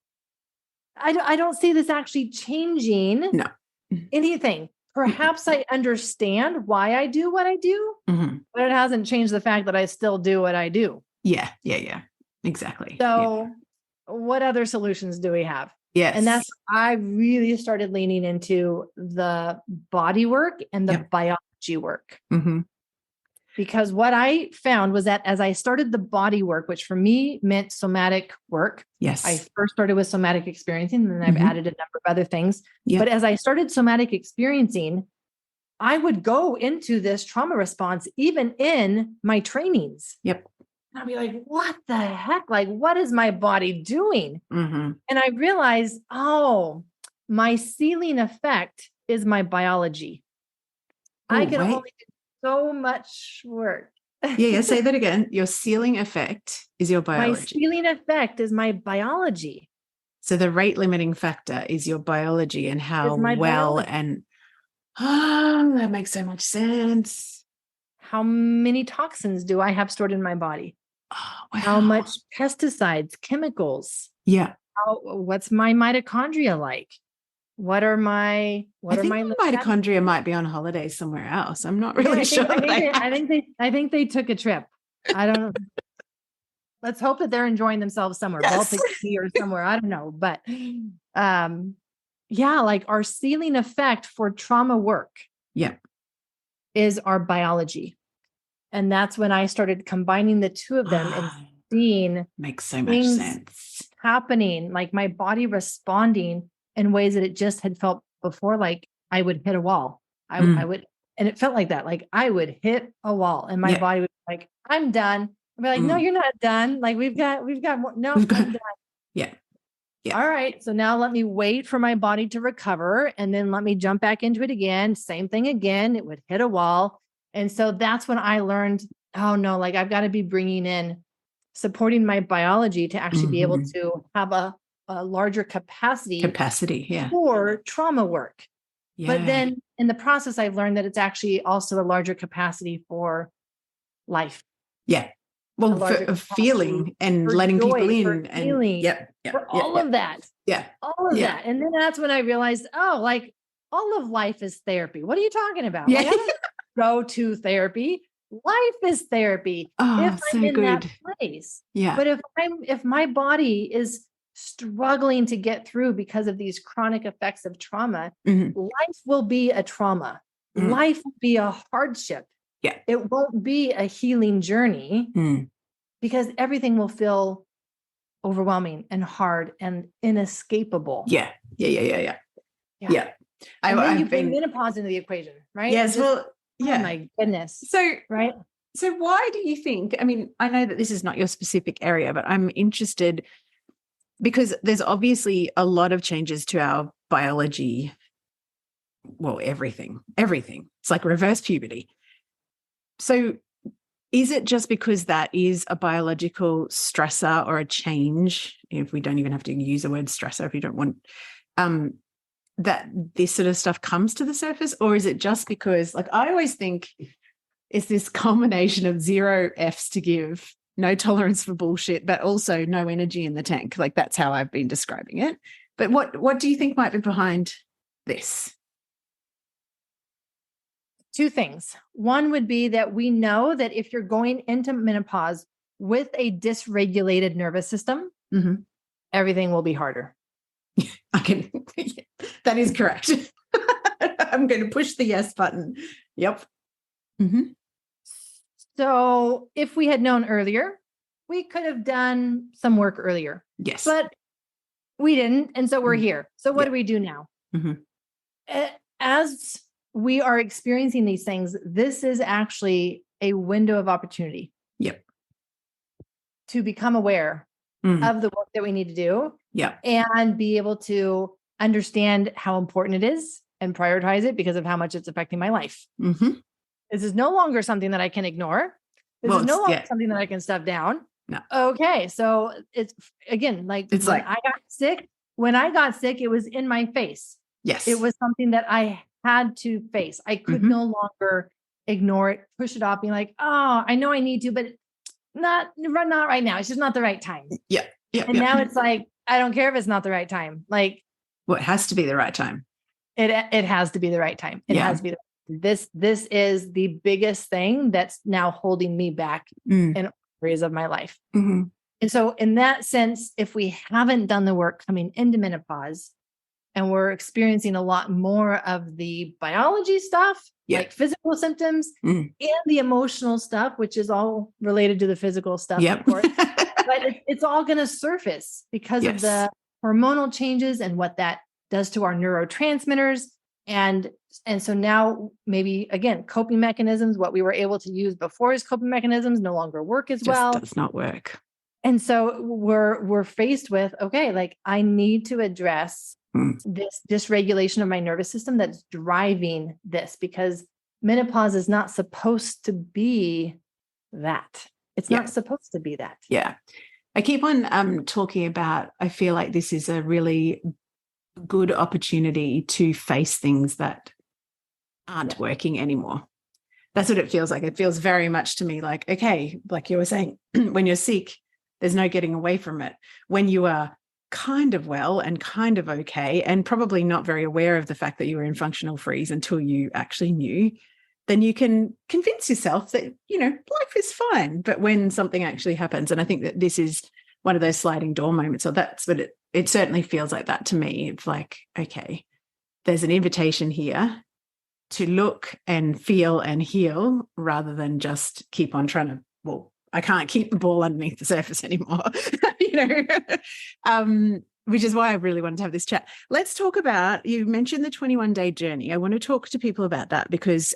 I don't see this actually changing anything. Perhaps I understand why I do what I do, but it hasn't changed the fact that I still do what I do. Yeah. Exactly. So what other solutions do we have? Yes. And that's, I really started leaning into the body work and the biology work. Because what I found was that as I started the body work, which for me meant somatic work. I first started with somatic experiencing, and then I've added a number of other things. But as I started somatic experiencing, I would go into this trauma response, even in my trainings. And I'd be like, what the heck? Like, what is my body doing? And I realized, oh, my sealing effect is my biology. I can only do so much work. Say that again. Your sealing effect is your biology. My sealing effect is my biology. So the rate limiting factor is your biology and how well and that makes so much sense. How many toxins do I have stored in my body? How much pesticides, chemicals? What's my mitochondria like? What are my mitochondria might be on holiday somewhere else. I'm not really sure. I think they took a trip. I don't know. Let's hope that they're enjoying themselves somewhere, Baltic Sea or somewhere. I don't know. But like our sealing effect for trauma work is our biology. And that's when I started combining the two of them and seeing makes so much sense happening, like my body responding in ways that it just had felt before. Like I would hit a wall. I would, and it felt like that. Like I would hit a wall and my body would be like, I'm done. I'd be like, no, you're not done. Like we've got more. No, I'm done. All right. So now let me wait for my body to recover and then let me jump back into it again. Same thing again. It would hit a wall. And so that's when I learned, oh no, like I've got to be bringing in, supporting my biology to actually be able to have a larger capacity for trauma work. But then in the process, I've learned that it's actually also a larger capacity for life. Well, for feeling and letting people in. for all of that. Yeah. All of that. And then that's when I realized, oh, like all of life is therapy. What are you talking about? Yeah. Like, I don't go to therapy. Life is therapy. Oh, if so I'm in good. that place. Yeah. But if my body is struggling to get through because of these chronic effects of trauma, life will be a trauma. Life will be a hardship. Yeah. It won't be a healing journey because everything will feel overwhelming and hard and inescapable. Yeah. And then you bring menopause into the equation, right? Yes. Oh my goodness. So, right. So why do you think, I mean, I know that this is not your specific area, but I'm interested because there's obviously a lot of changes to our biology. Well, everything. It's like reverse puberty. So is it just because that is a biological stressor or a change, if we don't even have to use the word stressor, if you don't want, that this sort of stuff comes to the surface? Or is it just because, like, I always think it's this combination of 0 Fs to give, no tolerance for bullshit, but also no energy in the tank. Like, that's how I've been describing it. But what do you think might be behind this? 2 things. One would be that we know that if you're going into menopause with a dysregulated nervous system, everything will be harder. That is correct. I'm going to push the yes button. Yep. So if we had known earlier, we could have done some work earlier. Yes. But we didn't. And so we're here. So what do we do now? As we are experiencing these things, this is actually a window of opportunity. Yep. To become aware of the work that we need to do. Yeah. And be able to understand how important it is and prioritize it because of how much it's affecting my life. This is no longer something that I can ignore. This is no longer something that I can stuff down. No. Okay. So it's, again, like, it's like I got sick. When I got sick, it was in my face. Yes. It was something that I had to face. I could no longer ignore it, push it off, being like, oh, I know I need to, but not right now. It's just not the right time. Yeah. And now it's like, I don't care if it's not the right time. Like, well, it has to be the right time. It has to be the right time. It has to be. This is the biggest thing that's now holding me back in areas of my life. And so in that sense, if we haven't done the work coming into menopause and we're experiencing a lot more of the biology stuff, like physical symptoms and the emotional stuff, which is all related to the physical stuff, of course, but it's all going to surface because of the hormonal changes and what that does to our neurotransmitters. And so now maybe, again, coping mechanisms, what we were able to use before as coping mechanisms no longer work as well. Just does not work. And so we're faced with, okay, like, I need to address this dysregulation of my nervous system that's driving this, because menopause is not supposed to be that. It's not supposed to be that. Yeah. I keep on talking about, I feel like this is a really good opportunity to face things that aren't working anymore. That's what it feels like. It feels very much to me like, okay, like you were saying, when you're sick, there's no getting away from it. When you are kind of well and kind of okay, and probably not very aware of the fact that you were in functional freeze until you actually knew, then you can convince yourself that, life is fine. But when something actually happens, and I think that this is one of those sliding door moments, or that's what it certainly feels like that to me. It's like, okay, there's an invitation here to look and feel and heal rather than just keep on trying to, well, I can't keep the ball underneath the surface anymore, which is why I really wanted to have this chat. Let's talk about, you mentioned the 21-day journey. I want to talk to people about that because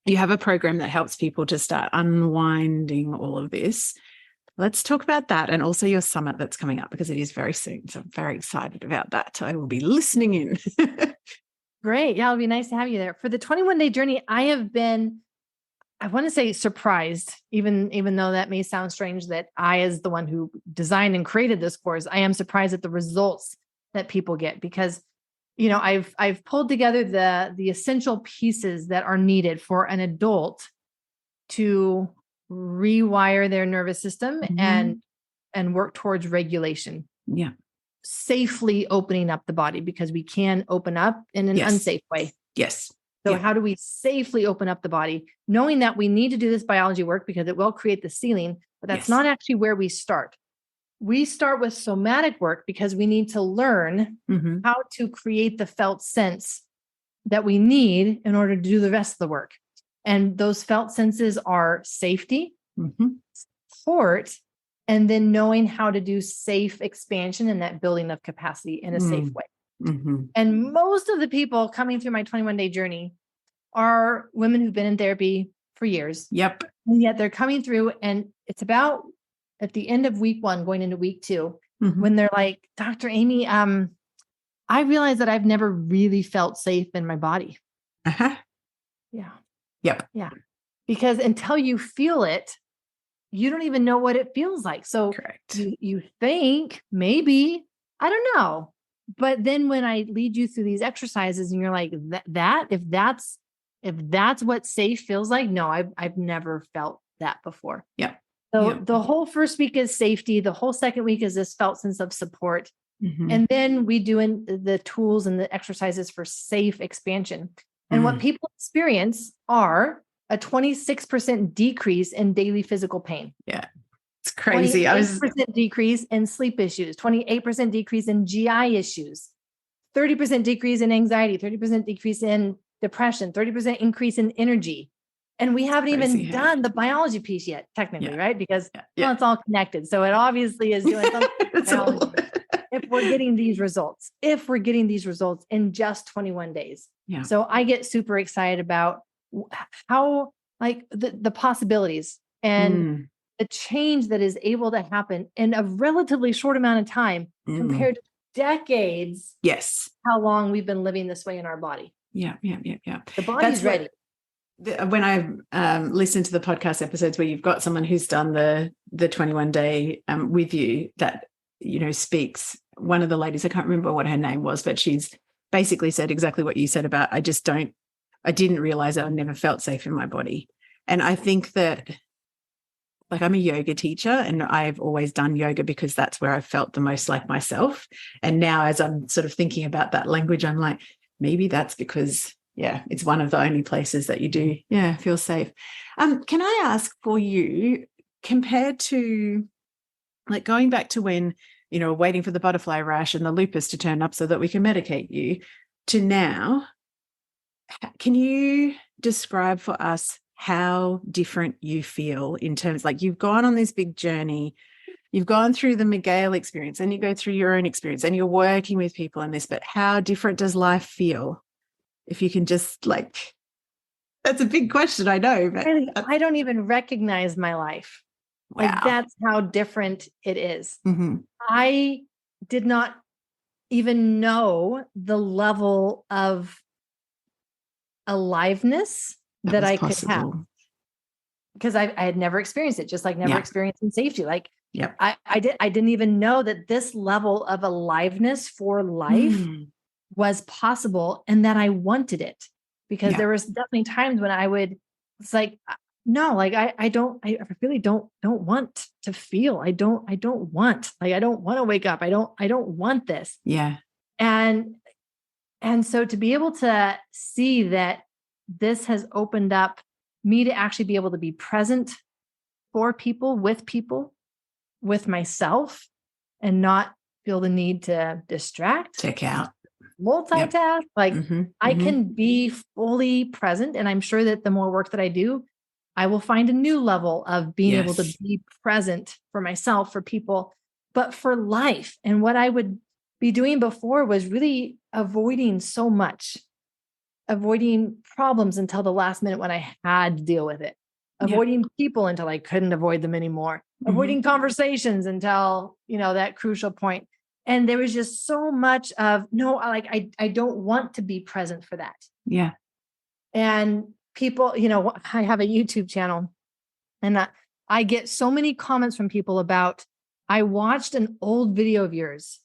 you have a program that helps people to start unwinding all of this. Let's talk about that, and also your summit that's coming up, because it is very soon. So I'm very excited about that. I will be listening in. Great. Yeah, it'll be nice to have you there. For the 21-day journey, I have been, I want to say, surprised, even though that may sound strange that I, as the one who designed and created this course, I am surprised at the results that people get, because, I've pulled together the essential pieces that are needed for an adult to rewire their nervous system and work towards regulation. Yeah. safely opening up the body, because we can open up in an unsafe way. Yes. So how do we safely open up the body, knowing that we need to do this biology work because it will create the ceiling, but that's not actually where we start. We start with somatic work because we need to learn how to create the felt sense that we need in order to do the rest of the work. And those felt senses are safety, support, and then knowing how to do safe expansion and that building of capacity in a safe way. And most of the people coming through my 21-day journey are women who've been in therapy for years. Yep. And yet they're coming through, and it's about at the end of week 1, going into week 2, when they're like, Dr. Aimie, I realized that I've never really felt safe in my body. Yeah. Yep. Yeah. Because until you feel it, you don't even know what it feels like. So you think maybe, I don't know. But then when I lead you through these exercises and you're like, if that's what safe feels like, no, I've never felt that before. Yeah. So the whole first week is safety. The whole second week is this felt sense of support. And then we do the tools and the exercises for safe expansion. And what people experience are a 26% decrease in daily physical pain. Yeah. It's crazy. 28% decrease in sleep issues, 28% decrease in GI issues, 30% decrease in anxiety, 30% decrease in depression, 30% increase in energy. And we haven't even done the biology piece yet, technically, right? Because well, it's all connected. So it obviously is doing something. If we're getting these results in just 21 days. Yeah. So I get super excited about how, like, the possibilities and the change that is able to happen in a relatively short amount of time compared to decades. Yes. How long we've been living this way in our body. Yeah. The body's ready. When I listen to the podcast episodes where you've got someone who's done the 21-day with you that, speaks, one of the ladies, I can't remember what her name was, but she's basically said exactly what you said about, I didn't realize I never felt safe in my body. And I think that, like, I'm a yoga teacher and I've always done yoga because that's where I felt the most like myself. And now as I'm sort of thinking about that language, I'm like, maybe that's because, it's one of the only places that you do, feel safe. Can I ask for you, compared to, like, going back to when, waiting for the butterfly rash and the lupus to turn up so that we can medicate you, to now, can you describe for us how different you feel in terms, like, you've gone on this big journey, you've gone through the Miguel experience and you go through your own experience and you're working with people in this, but how different does life feel? If you can just, like, that's a big question, I know, but I don't even recognize my life. Wow. Like, that's how different it is. I did not even know the level of aliveness that I could have, because I had never experienced it, just like never experienced in safety. Like, I didn't even know that this level of aliveness for life was possible and that I wanted it, because there was definitely times when it's like, no, like, I really don't want to feel. I don't want to wake up. I don't want this. Yeah. And so to be able to see that this has opened up me to actually be able to be present for people, with myself, and not feel the need to distract, check out, multitask. Like, I can be fully present. And I'm sure that the more work that I do, I will find a new level of being able to be present for myself, for people, but for life. And what I would be doing before was really avoiding so much, avoiding problems until the last minute when I had to deal with it, avoiding people until I couldn't avoid them anymore, avoiding conversations until, that crucial point. And there was just so much of, no, like, I don't want to be present for that. Yeah. And people, I have a YouTube channel, and I get so many comments from people about, I watched an old video of yours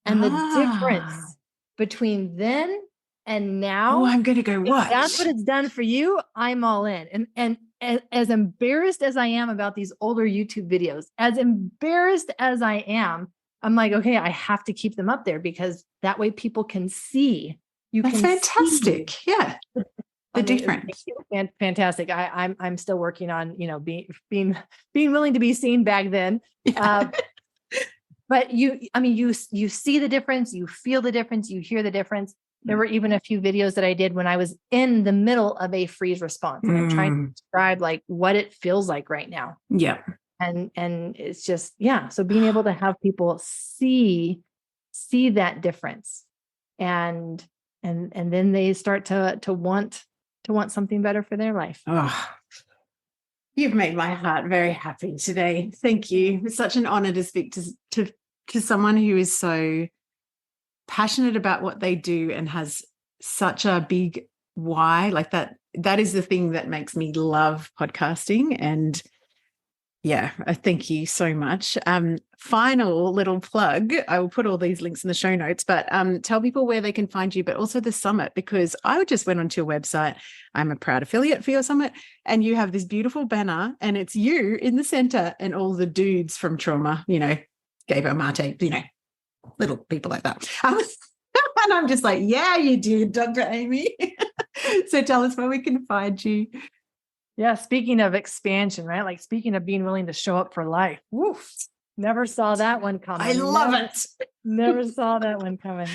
and the difference between then and now. Oh, I'm going to go watch. If that's what it's done for you, I'm all in. And as embarrassed as I am about these older YouTube videos, as embarrassed as I am I'm like, okay, I have to keep them up there because that way people can see. That's fantastic. See. Yeah. The difference. Fantastic. I'm still working on, being willing to be seen back then. Yeah. But you see the difference, you feel the difference, you hear the difference. There were even a few videos that I did when I was in the middle of a freeze response. And I'm trying to describe like what it feels like right now. Yeah. And it's just, So being able to have people see that difference and then they start to want something better for their life. Oh, you've made my heart very happy today. Thank you. It's such an honor to speak to someone who is so passionate about what they do and has such a big why. Like that is the thing that makes me love podcasting. And I thank you so much. Final little plug. I will put all these links in the show notes, but tell people where they can find you, but also the summit, because I just went onto your website. I'm a proud affiliate for your summit, and you have this beautiful banner and it's you in the center and all the dudes from trauma, Gabriel Marte, little people like that. And I'm just like, yeah, you did, Dr. Aimie. So tell us where we can find you. Yeah. Speaking of expansion, right? Like speaking of being willing to show up for life. Woof. Never saw that one coming. I love it. Never saw that one coming.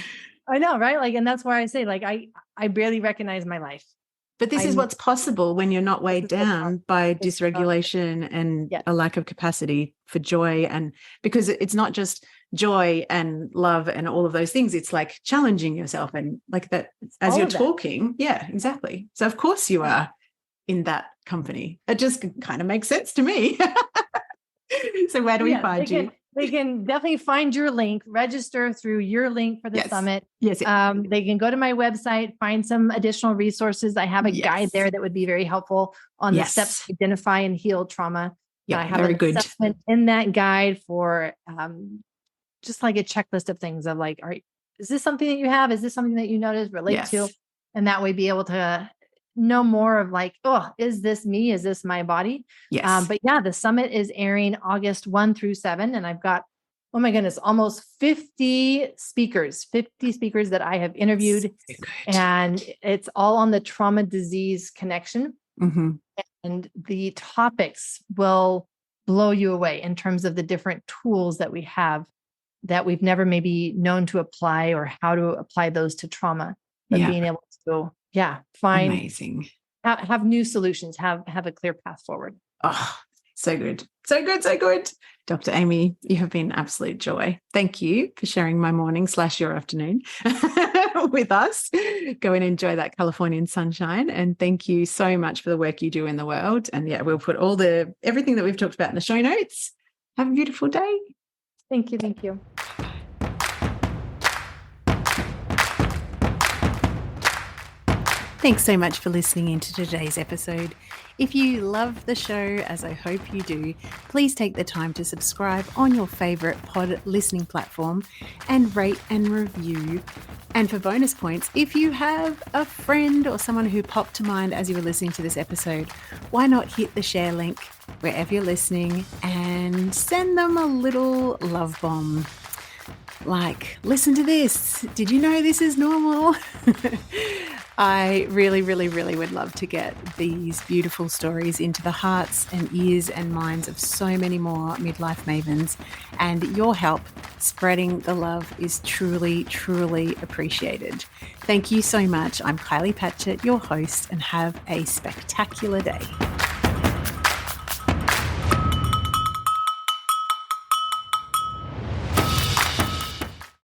I know, right? Like, and that's why I say, like, I barely recognize my life. But this is what's possible when you're not weighed down by dysregulation and a lack of capacity for joy. And because it's not just joy and love and all of those things, it's like challenging yourself and like that as all you're talking. Yeah, exactly. So of course you are in that company. It just kind of makes sense to me. So where do we find you? They can definitely find your link, register through your link for the summit. Yes. They can go to my website, find some additional resources. I have a guide there that would be very helpful on the steps to identify and heal trauma. Yeah, I have very an good assessment in that guide for just like a checklist of things of like, is this something that you have? Is this something that you notice, relate to? And that way be able to know more of like, oh, is this me? Is this my body? Yes. But the summit is airing August 1 through 7. And I've got, oh my goodness, almost 50 speakers that I have interviewed. And it's all on the trauma disease connection. Mm-hmm. And the topics will blow you away in terms of the different tools that we have that we've never maybe known to apply or how to apply those to trauma. But being able to find amazing, have new solutions, have a clear path forward. Oh, so good. Dr. Aimie, you have been absolute joy. Thank you for sharing my morning / your afternoon with us. Go and enjoy that Californian sunshine. And thank you so much for the work you do in the world. And we'll put everything that we've talked about in the show notes. Have a beautiful day. Thank you. Thank you. Thanks so much for listening into today's episode. If you love the show, as I hope you do, please take the time to subscribe on your favorite pod listening platform and rate and review. And for bonus points, if you have a friend or someone who popped to mind as you were listening to this episode, why not hit the share link wherever you're listening and send them a little love bomb. Like, listen to this. Did you know this is normal? I really, really, really would love to get these beautiful stories into the hearts and ears and minds of so many more midlife mavens. And your help spreading the love is truly, truly appreciated. Thank you so much. I'm Kylie Patchett, your host, and have a spectacular day.